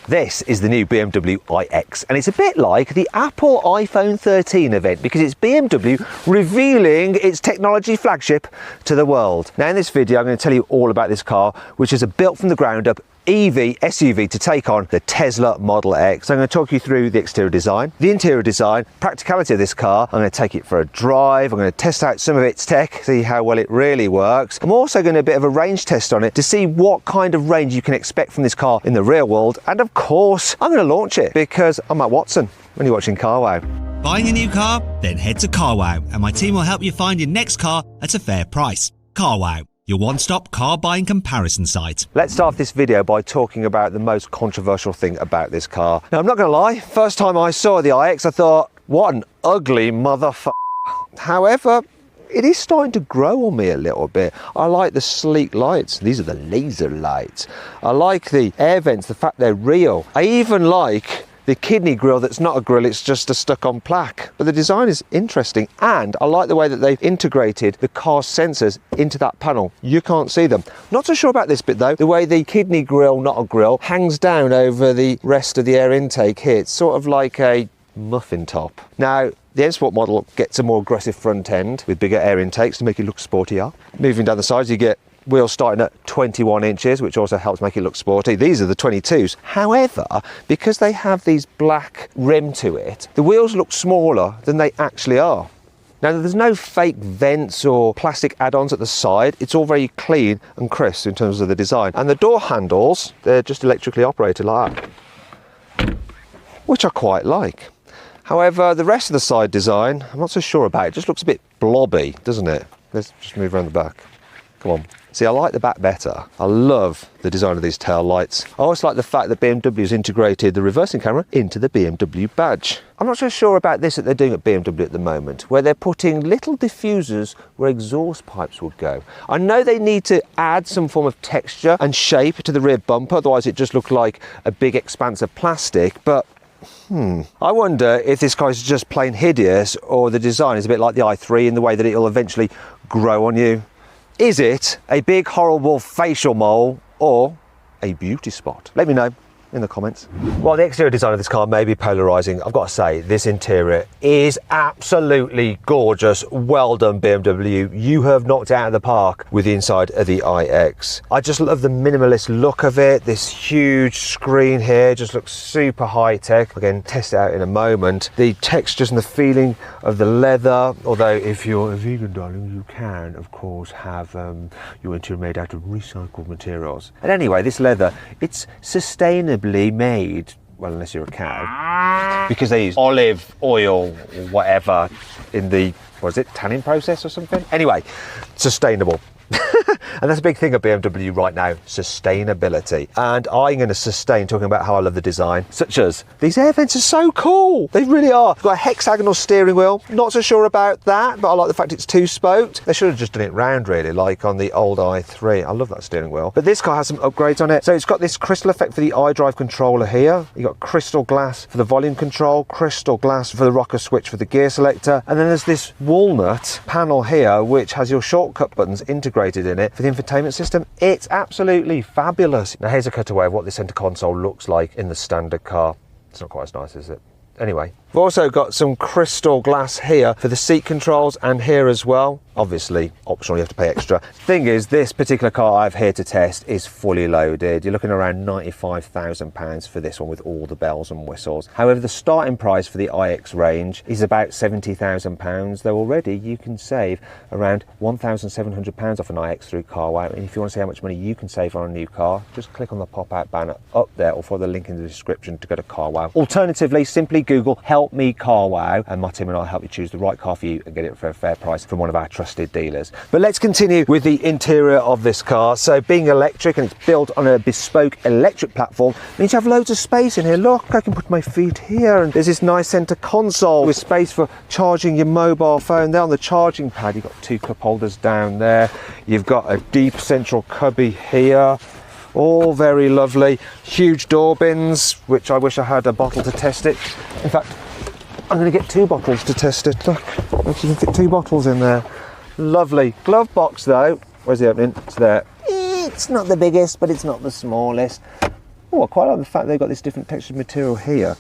This is the new BMW iX, and it's a bit like the Apple iPhone 13 event because it's BMW revealing its technology flagship to the world. Now in this video I'm going to tell you all about this car, which is a built from the ground up EV SUV to take on the Tesla Model X. So I'm going to talk you through the exterior design, the interior design, practicality of this car. I'm going to take it for a drive. I'm going to test out some of its tech, see how well it really works. I'm also going to do a bit of a range test on it to see what kind of range you can expect from this car in the real world. And of course, I'm going to launch it because I'm Matt Watson when you're watching CARWOW. Buying a new car? Then head to CARWOW and my team will help you find your next car at a fair price. CARWOW, your one-stop car buying comparison site. Let's start this video by talking about the most controversial thing about this car. Now, I'm not going to lie, first time I saw the iX, I thought, what an ugly motherfucker. However, it is starting to grow on me a little bit. I like the sleek lights. These are the laser lights. I like the air vents, the fact they're real. I even like the kidney grille that's not a grille, it's just a stuck-on plaque. But the design is interesting, and I like the way that they've integrated the car's sensors into that panel. You can't see them. Not so sure about this bit though, the way the kidney grille, not a grille, hangs down over the rest of the air intake here. It's sort of like a muffin top. Now, the M Sport model gets a more aggressive front end with bigger air intakes to make it look sportier. Moving down the sides, you get wheels starting at 21 inches, which also helps make it look sporty. These are the 22s. However, because they have these black rim to it, the wheels look smaller than they actually are. Now, there's no fake vents or plastic add-ons at the side. It's all very clean and crisp in terms of the design. And the door handles, they're just electrically operated like that, which I quite like. However, the rest of the side design, I'm not so sure about. It just looks a bit blobby, doesn't it? Let's just move around the back. Come on. See, I like the back better. I love the design of these tail lights. I also like the fact that BMW has integrated the reversing camera into the BMW badge. I'm not so sure about this that they're doing at BMW at the moment, where they're putting little diffusers where exhaust pipes would go. I know they need to add some form of texture and shape to the rear bumper, otherwise it just looks like a big expanse of plastic, but I wonder if this car is just plain hideous or the design is a bit like the i3 in the way that it'll eventually grow on you. Is it a big horrible facial mole or a beauty spot? Let me know in the comments. While the exterior design of this car may be polarizing, I've got to say this interior is absolutely gorgeous. Well done, BMW. You have knocked it out of the park with the inside of the iX. I just love the minimalist look of it. This huge screen here just looks super high tech. Again, test it out in a moment. The textures and the feeling of the leather, although if you're a vegan, darling, you can of course have your interior made out of recycled materials. And anyway, this leather, it's sustainably made, well, unless you're a cow, because they use olive oil or whatever in the, what is it, tanning process or something? Anyway, sustainable. And that's a big thing at BMW right now, sustainability. And I'm going to sustain talking about how I love the design, such as these air vents are so cool. They really are. It's got a hexagonal steering wheel. Not so sure about that, but I like the fact it's two-spoked. They should have just done it round, really, like on the old i3. I love that steering wheel. But this car has some upgrades on it. So it's got this crystal effect for the iDrive controller here. You've got crystal glass for the volume control, crystal glass for the rocker switch for the gear selector. And then there's this walnut panel here, which has your shortcut buttons integrated in it for the infotainment system. It's absolutely fabulous. Now here's a cutaway of what the center console looks like in the standard car. It's not quite as nice, is it? Anyway, we've also got some crystal glass here for the seat controls and here as well. Obviously, optional, you have to pay extra. Thing is, this particular car I have here to test is fully loaded. You're looking around £95,000 for this one with all the bells and whistles. However, the starting price for the iX range is about £70,000, though already you can save around £1,700 off an iX through CARWOW. And if you want to see how much money you can save on a new car, just click on the pop-out banner up there or follow the link in the description to go to CARWOW. Alternatively, simply Google "Help Me CARWOW" and my team and I will help you choose the right car for you and get it for a fair price from one of our trusted dealers. But let's continue with the interior of this car. So being electric and it's built on a bespoke electric platform means you have loads of space in here. Look, I can put my feet here and there's this nice center console with space for charging your mobile phone. There on the charging pad, you've got two cup holders down there. You've got a deep central cubby here. All very lovely. Huge door bins, which I wish I had a bottle to test it. In fact, I'm going to get two bottles to test it. Look, you can fit two bottles in there. Lovely. Glove box though. Where's the opening? It's there. It's not the biggest, but it's not the smallest. Oh, I quite like the fact they've got this different textured material here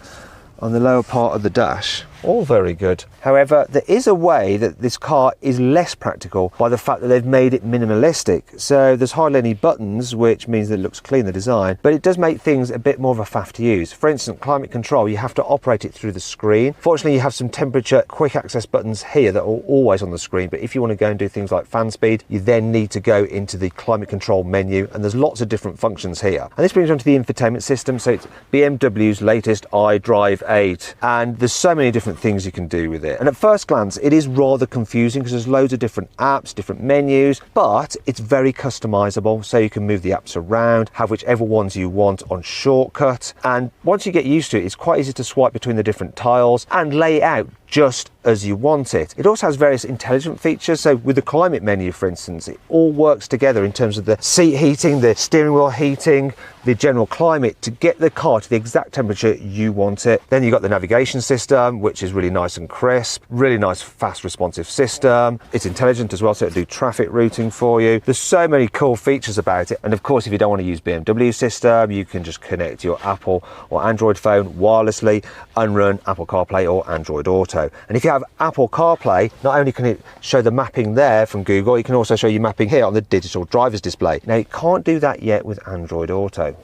on the lower part of the dash. All very good. However, there is a way that this car is less practical by the fact that they've made it minimalistic. So there's hardly any buttons, which means that it looks clean, the design, but it does make things a bit more of a faff to use. For instance, climate control, you have to operate it through the screen. Fortunately, you have some temperature quick access buttons here that are always on the screen, but if you want to go and do things like fan speed, you then need to go into the climate control menu, and there's lots of different functions here. And this brings on to the infotainment system. So it's BMW's latest iDrive 8, and there's so many different things you can do with it. And at first glance, it is rather confusing because there's loads of different apps, different menus, but it's very customizable. So you can move the apps around, have whichever ones you want on shortcut. And once you get used to it, it's quite easy to swipe between the different tiles and lay it out just as you want it. It also has various intelligent features. So with the climate menu, for instance, it all works together in terms of the seat heating, the steering wheel heating, the general climate to get the car to the exact temperature you want it. Then you've got the navigation system, which is really nice and crisp, really nice, fast responsive system. It's intelligent as well, so it'll do traffic routing for you. There's so many cool features about it. And of course, if you don't want to use BMW's system, you can just connect your Apple or Android phone wirelessly and run Apple CarPlay or Android Auto. And if you have Apple CarPlay, not only can it show the mapping there from Google, it can also show you mapping here on the digital driver's display. Now, you can't do that yet with Android Auto.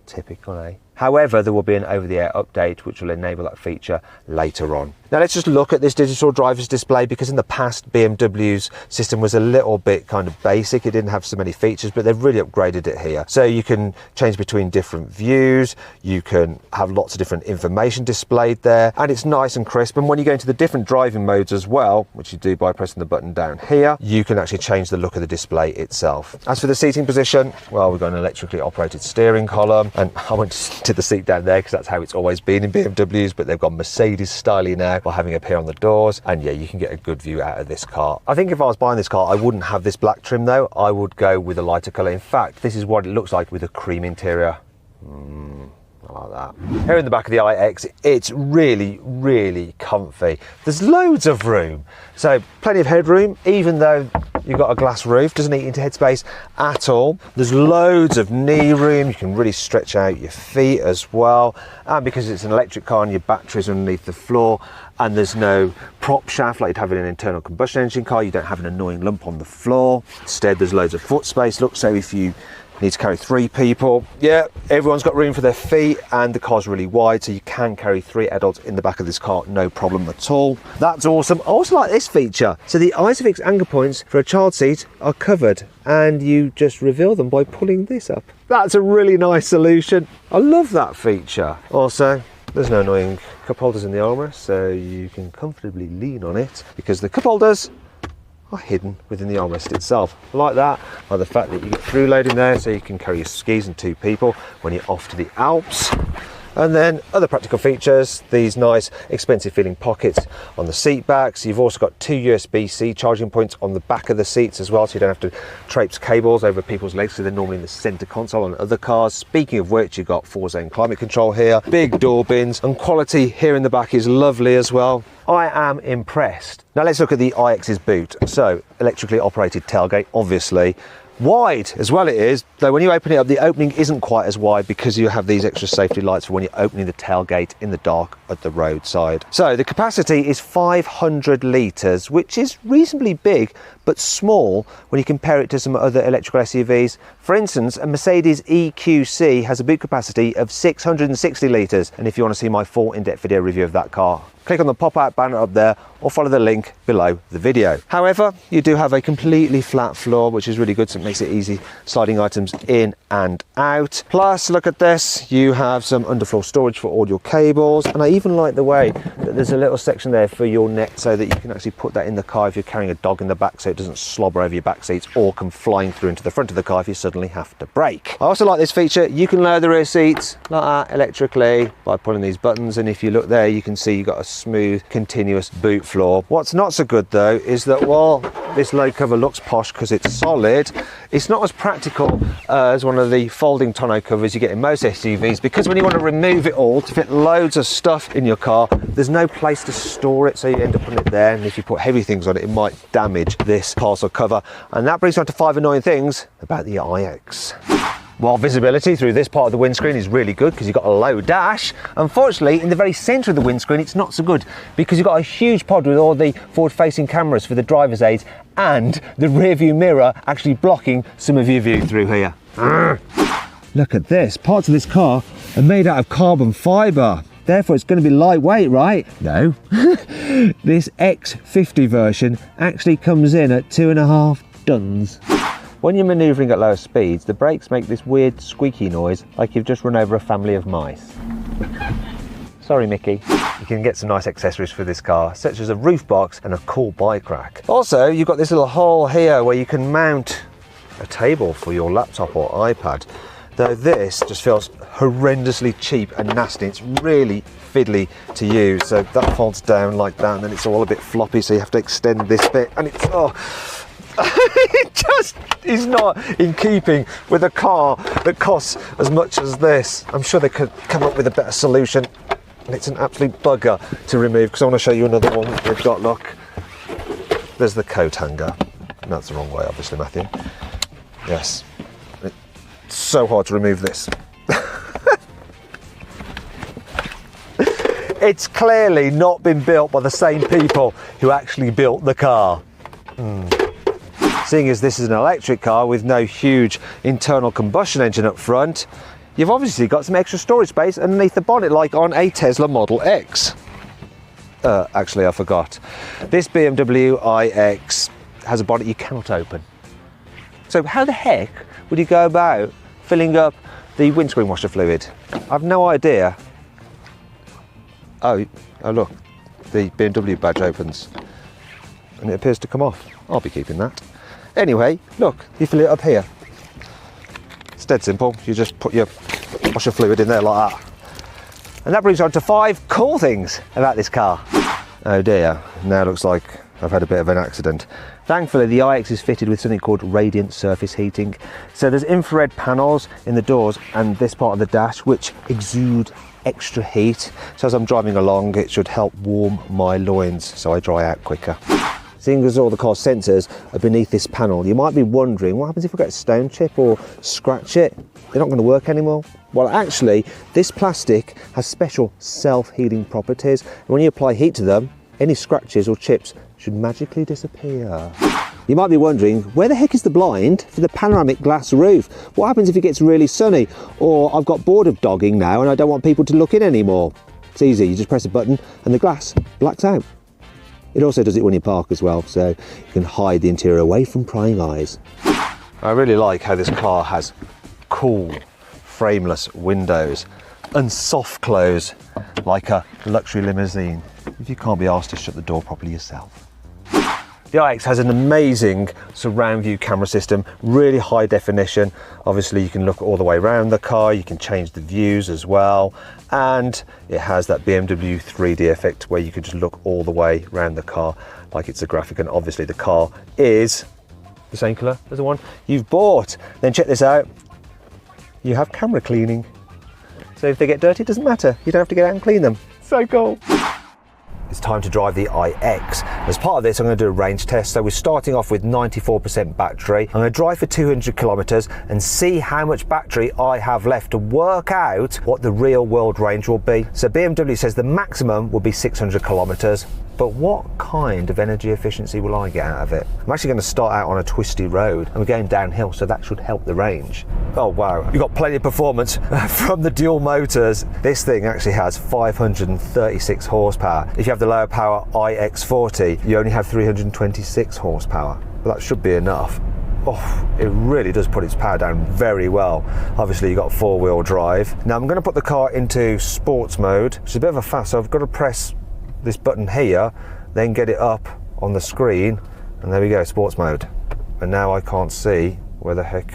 Typical, eh? However, there will be an over-the-air update which will enable that feature later on. Now let's just look at this digital driver's display, because in the past BMW's system was a little bit kind of basic. It didn't have so many features, but they've really upgraded it here. So you can change between different views, you can have lots of different information displayed there, and it's nice and crisp. And when you go into the different driving modes as well, which you do by pressing the button down here, you can actually change the look of the display itself. As for the seating position, well, we've got an electrically operated steering column, and I went to the seat down there because that's how it's always been in BMWs, but they've gone Mercedes styly now by having up here on the doors, and yeah, you can get a good view out of this car. I think if I was buying this car, I wouldn't have this black trim though. I would go with a lighter colour. In fact, this is what it looks like with a cream interior. I like that. Here in the back of the iX, it's really, really comfy. There's loads of room, so plenty of headroom, even though you've got a glass roof, doesn't eat into headspace at all. There's loads of knee room. You can really stretch out your feet as well. And because it's an electric car and your battery's underneath the floor, and there's no prop shaft like you'd have in an internal combustion engine car, you don't have an annoying lump on the floor. Instead, there's loads of foot space. Look, so if you need to carry 3 people, yeah, everyone's got room for their feet, and the car's really wide, so you can carry 3 adults in the back of this car, no problem at all. That's awesome. I also like this feature. So the ISOFIX anchor points for a child seat are covered, and you just reveal them by pulling this up. That's a really nice solution. I love that feature. Also, there's no annoying cup holders in the armrest, so you can comfortably lean on it, because the cup holders are hidden within the armrest itself. I like that, by the fact that you get through loading there, so you can carry your skis and 2 people when you're off to the Alps. And then other practical features, these nice expensive feeling pockets on the seat backs. You've also got 2 USB-C charging points on the back of the seats as well, so you don't have to traipse cables over people's legs, so they're normally in the center console on other cars. Speaking of which, you've got 4-zone climate control here, big door bins, and quality here in the back is lovely as well. I am impressed. Now let's look at the iX's boot. So electrically operated tailgate, obviously. Wide as well it is, though when you open it up, the opening isn't quite as wide because you have these extra safety lights for when you're opening the tailgate in the dark at the roadside. So the capacity is 500 litres, which is reasonably big, but small when you compare it to some other electrical SUVs. For instance, a Mercedes EQC has a boot capacity of 660 litres, and if you want to see my full in-depth video review of that car, click on the pop-out banner up there or follow the link below the video. However, you do have a completely flat floor, which is really good, so it makes it easy sliding items in and out. Plus, look at this, you have some underfloor storage for all your cables, and I even like the way that there's a little section there for your net, so that you can actually put that in the car if you're carrying a dog in the back, so it doesn't slobber over your back seats or come flying through into the front of the car if you suddenly have to brake. I also like this feature. You can lower the rear seats like that electrically by pulling these buttons, and if you look there, you can see you've got a smooth, continuous boot floor. What's not so good though is that while this load cover looks posh because it's solid, it's not as practical as one of the folding tonneau covers you get in most SUVs, because when you want to remove it all to fit loads of stuff in your car, there's no place to store it, so you end up putting it there, and if you put heavy things on it, it might damage this parcel cover. And that brings me on to 5 annoying things about the iX. While visibility through this part of the windscreen is really good because you've got a low dash, unfortunately in the very centre of the windscreen it's not so good because you've got a huge pod with all the forward-facing cameras for the driver's aids and the rear view mirror actually blocking some of your view through here. Look at this, parts of this car are made out of carbon fibre. Therefore it's going to be lightweight, right? No. This X50 version actually comes in at 2.5 tons. When you're manoeuvring at lower speeds, the brakes make this weird squeaky noise like you've just run over a family of mice. Sorry, Mickey. You can get some nice accessories for this car, such as a roof box and a cool bike rack. Also, you've got this little hole here where you can mount a table for your laptop or iPad. Though this just feels horrendously cheap and nasty. It's really fiddly to use. So that folds down like that, and then it's all a bit floppy, so you have to extend this bit, and it's, oh, it just is not in keeping with a car that costs as much as this. I'm sure they could come up with a better solution. And it's an absolute bugger to remove, because I want to show you another one that they've got. Look, there's the coat hanger. That's the wrong way, obviously, Matthew. Yes, it's so hard to remove this. It's clearly not been built by the same people who actually built the car. Seeing as this is an electric car with no huge internal combustion engine up front, you've obviously got some extra storage space underneath the bonnet like on a Tesla Model X. Actually, I forgot. This BMW iX has a bonnet you cannot open. So how the heck would you go about filling up the windscreen washer fluid? I've no idea. Oh look, the BMW badge opens and it appears to come off. I'll be keeping that. Anyway, look, you fill it up here. It's dead simple. You just put your washer fluid in there like that. And that brings on to 5 cool things about this car. Oh dear, now it looks like I've had a bit of an accident. Thankfully, the iX is fitted with something called radiant surface heating. So there's infrared panels in the doors and this part of the dash which exude extra heat. So as I'm driving along, it should help warm my loins so I dry out quicker. Seeing as all the car's sensors are beneath this panel, you might be wondering, what happens if I get a stone chip or scratch it? They're not going to work anymore. Well, actually, this plastic has special self-healing properties. And when you apply heat to them, any scratches or chips should magically disappear. You might be wondering, where the heck is the blind for the panoramic glass roof? What happens if it gets really sunny? Or I've got bored of dogging now and I don't want people to look in anymore? It's easy, you just press a button and the glass blacks out. It also does it when you park as well, so you can hide the interior away from prying eyes. I really like how this car has cool, frameless windows and soft close like a luxury limousine, if you can't be asked to shut the door properly yourself. The iX has an amazing surround view camera system, really high definition. Obviously you can look all the way around the car, you can change the views as well, and it has that BMW 3D effect where you can just look all the way around the car like it's a graphic, and obviously the car is the same colour as the one you've bought. Then check this out, you have camera cleaning. So if they get dirty, it doesn't matter, you don't have to get out and clean them. So cool. It's time to drive the iX. As part of this, I'm going to do a range test. So we're starting off with 94% battery. I'm going to drive for 200 kilometers and see how much battery I have left to work out what the real world range will be. So BMW says the maximum will be 600 kilometers. But what kind of energy efficiency will I get out of it? I'm actually going to start out on a twisty road and we're going downhill, so that should help the range. Oh wow, you've got plenty of performance from the dual motors. This thing actually has 536 horsepower. If you have the lower power iX40, you only have 326 horsepower. But that should be enough. Oh, it really does put its power down very well. Obviously you've got 4-wheel drive. Now I'm going to put the car into sports mode, which is a bit of a faff, so I've got to press this button here, then get it up on the screen, and there we go, sports mode. And now I can't see where the heck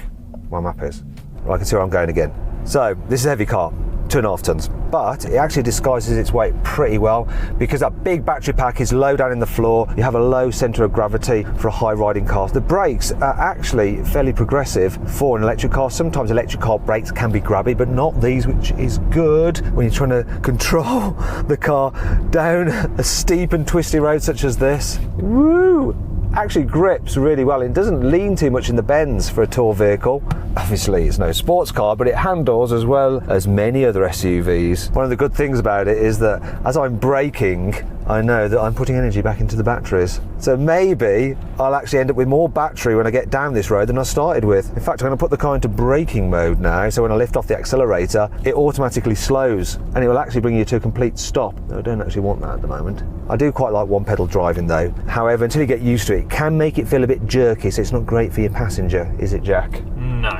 my map is. Well, I can see where I'm going again. So this is a heavy car, 2.5 tons, but it actually disguises its weight pretty well because that big battery pack is low down in the floor. You have a low centre of gravity for a high riding car. The brakes are actually fairly progressive for an electric car. Sometimes electric car brakes can be grabby, but not these, which is good when you're trying to control the car down a steep and twisty road such as this. Woo! actually grips really well. It doesn't lean too much in the bends for a tour vehicle. Obviously it's no sports car, but it handles as well as many other SUVs. One of the good things about it is that as I'm braking, I know that I'm putting energy back into the batteries. So maybe I'll actually end up with more battery when I get down this road than I started with. In fact, I'm going to put the car into braking mode now, so when I lift off the accelerator, it automatically slows and it will actually bring you to a complete stop. No, I don't actually want that at the moment. I do quite like one pedal driving though. However, until you get used to it, it can make it feel a bit jerky, so it's not great for your passenger, is it, Jack? No.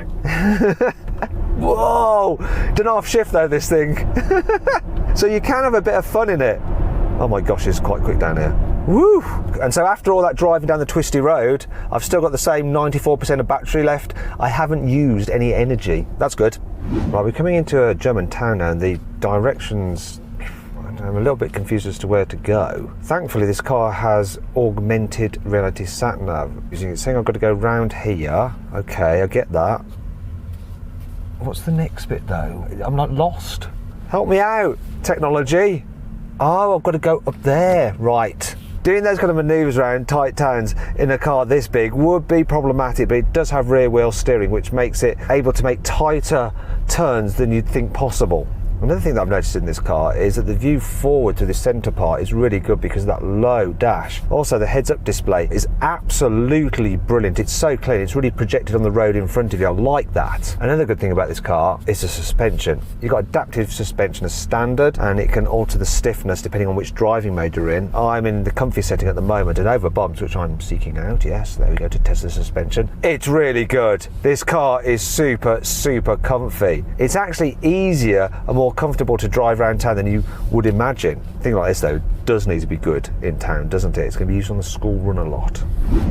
Whoa! Done half shift though, this thing. So you can have a bit of fun in it. Oh my gosh, it's quite quick down here. Woo! And so after all that driving down the twisty road, I've still got the same 94% of battery left. I haven't used any energy. That's good. Right, we're coming into a German town now, and the directions, I'm a little bit confused as to where to go. Thankfully, this car has augmented reality sat-nav. It's saying I've got to go round here. Okay, I get that. What's the next bit though? I'm not lost. Help me out, technology. Oh, I've got to go up there. Right. Doing those kind of manoeuvres around tight towns in a car this big would be problematic, but it does have rear wheel steering, which makes it able to make tighter turns than you'd think possible. Another thing that I've noticed in this car is that the view forward to the centre part is really good because of that low dash. Also, the heads-up display is absolutely brilliant. It's so clean, it's really projected on the road in front of you. I like that. Another good thing about this car is the suspension. You've got adaptive suspension as standard, and it can alter the stiffness depending on which driving mode you're in. I'm in the comfy setting at the moment, and over bumps, which I'm seeking out, yes, there we go, to test the suspension. It's really good. This car is super, super comfy. It's actually easier and more comfortable to drive around town than you would imagine. A thing like this though does need to be good in town, doesn't it? It's going to be used on the school run a lot.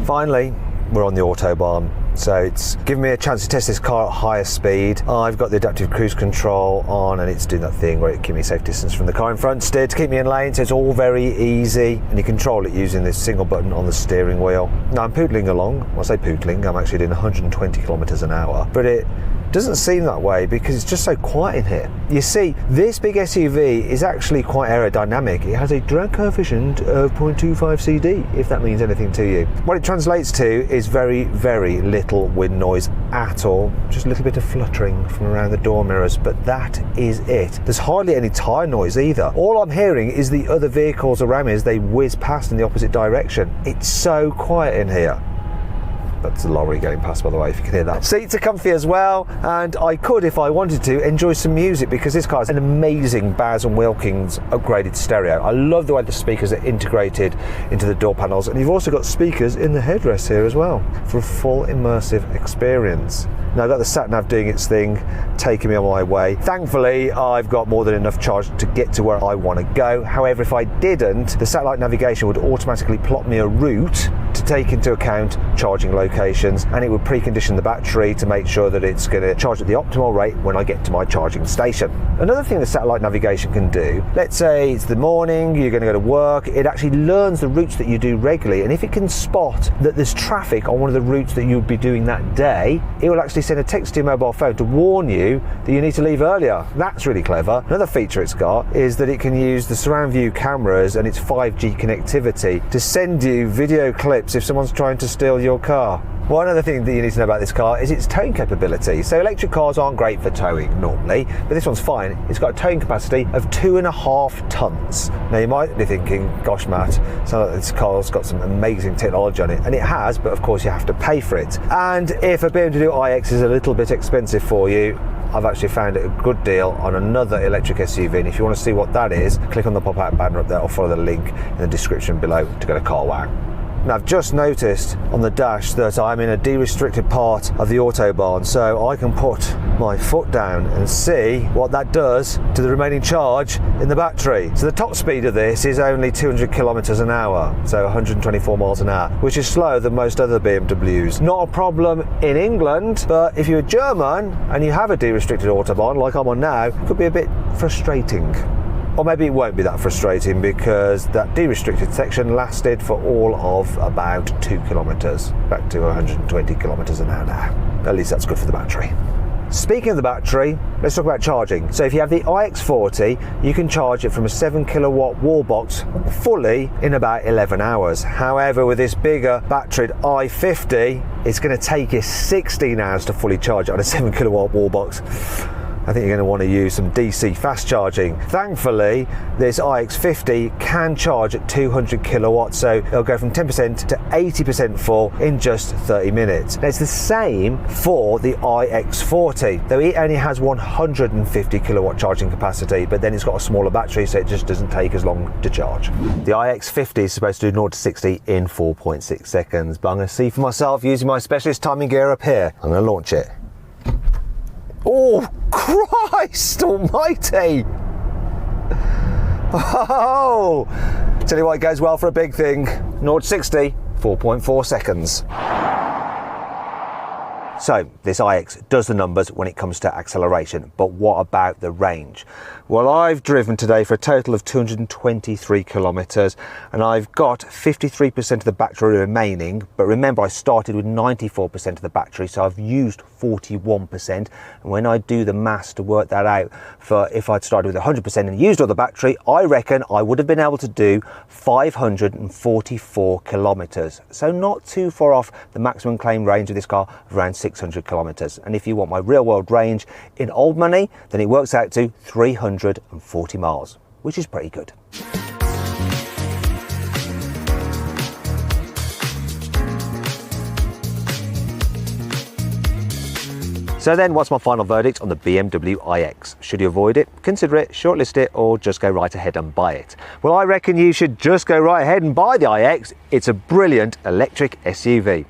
Finally, we're on the Autobahn, so it's given me a chance to test this car at higher speed. I've got the adaptive cruise control on, and it's doing that thing where it gives me safe distance from the car in front, steer to keep me in lane, so it's all very easy, and you control it using this single button on the steering wheel. Now I'm pootling along. When I say pootling, I'm actually doing 120 kilometers an hour, but it doesn't seem that way because it's just so quiet in here. You see, this big SUV is actually quite aerodynamic. It has a drag coefficient of 0.25 CD, if that means anything to you. What it translates to is very, very little wind noise at all. Just a little bit of fluttering from around the door mirrors, but that is it. There's hardly any tyre noise either. All I'm hearing is the other vehicles around me as they whiz past in the opposite direction. It's so quiet in here. That's a lorry going past, by the way, if you can hear that. Seats are comfy as well, and I could, if I wanted to, enjoy some music because this car has an amazing Baz & Wilkins upgraded stereo. I love the way the speakers are integrated into the door panels, and you've also got speakers in the headrest here as well for a full immersive experience. Now I've got the sat-nav doing its thing, taking me on my way. Thankfully, I've got more than enough charge to get to where I want to go. However, if I didn't, the satellite navigation would automatically plot me a route to take into account charging locations, and it would precondition the battery to make sure that it's going to charge at the optimal rate when I get to my charging station. Another thing the satellite navigation can do, let's say it's the morning, you're going to go to work, it actually learns the routes that you do regularly, and if it can spot that there's traffic on one of the routes that you'll be doing that day, it will actually send a text to your mobile phone to warn you that you need to leave earlier. That's really clever. Another feature it's got is that it can use the surround view cameras and its 5G connectivity to send you video clips if someone's trying to steal your car. One other thing that you need to know about this car is its towing capability. So electric cars aren't great for towing normally, but this one's fine. It's got a towing capacity of 2.5 tons. Now you might be thinking, gosh Matt, sounds like this car's got some amazing technology on it, and it has, but of course you have to pay for it. And if a BMW iX is a little bit expensive for you, I've actually found it a good deal on another electric SUV, and if you want to see what that is, click on the pop-out banner up there or follow the link in the description below to go to CARWOW. Now I've just noticed on the dash that I'm in a de-restricted part of the Autobahn, so I can put my foot down and see what that does to the remaining charge in the battery. So the top speed of this is only 200 kilometers an hour, so 124 miles an hour, which is slower than most other BMWs. Not a problem in England, but if you're German and you have a de-restricted Autobahn like I'm on now, it could be a bit frustrating. Or maybe it won't be that frustrating because that de-restricted section lasted for all of about 2 kilometers, back to 120 kilometers an hour now. At least that's good for the battery. Speaking of the battery, let's talk about charging. So if you have the iX40, you can charge it from a 7 kilowatt wall box fully in about 11 hours. However, with this bigger battery i50, it's going to take you 16 hours to fully charge it on a 7 kilowatt wall box. I think you're going to want to use some DC fast charging. Thankfully, this iX50 can charge at 200 kilowatts, so it'll go from 10% to 80% full in just 30 minutes. Now, it's the same for the iX40, though it only has 150 kilowatt charging capacity, but then it's got a smaller battery, so it just doesn't take as long to charge. The iX50 is supposed to do 0 to 60 in 4.6 seconds, but I'm going to see for myself using my specialist timing gear up here. I'm going to launch it. Oh, Christ almighty! Oh! Tell you what, it goes well for a big thing. 0 to 60, 4.4 seconds. So, this iX does the numbers when it comes to acceleration, but what about the range? Well, I've driven today for a total of 223 kilometres, and I've got 53% of the battery remaining, but remember I started with 94% of the battery, so I've used 41%, and when I do the maths to work that out, for if I'd started with 100% and used all the battery, I reckon I would have been able to do 544 kilometres, so not too far off the maximum claim range of this car of around 600 kilometres. And if you want my real world range in old money, then it works out to 340 miles, which is pretty good. So then, what's my final verdict on the BMW iX? Should you avoid it, consider it, shortlist it, or just go right ahead and buy it? Well, I reckon you should just go right ahead and buy the iX. It's a brilliant electric SUV.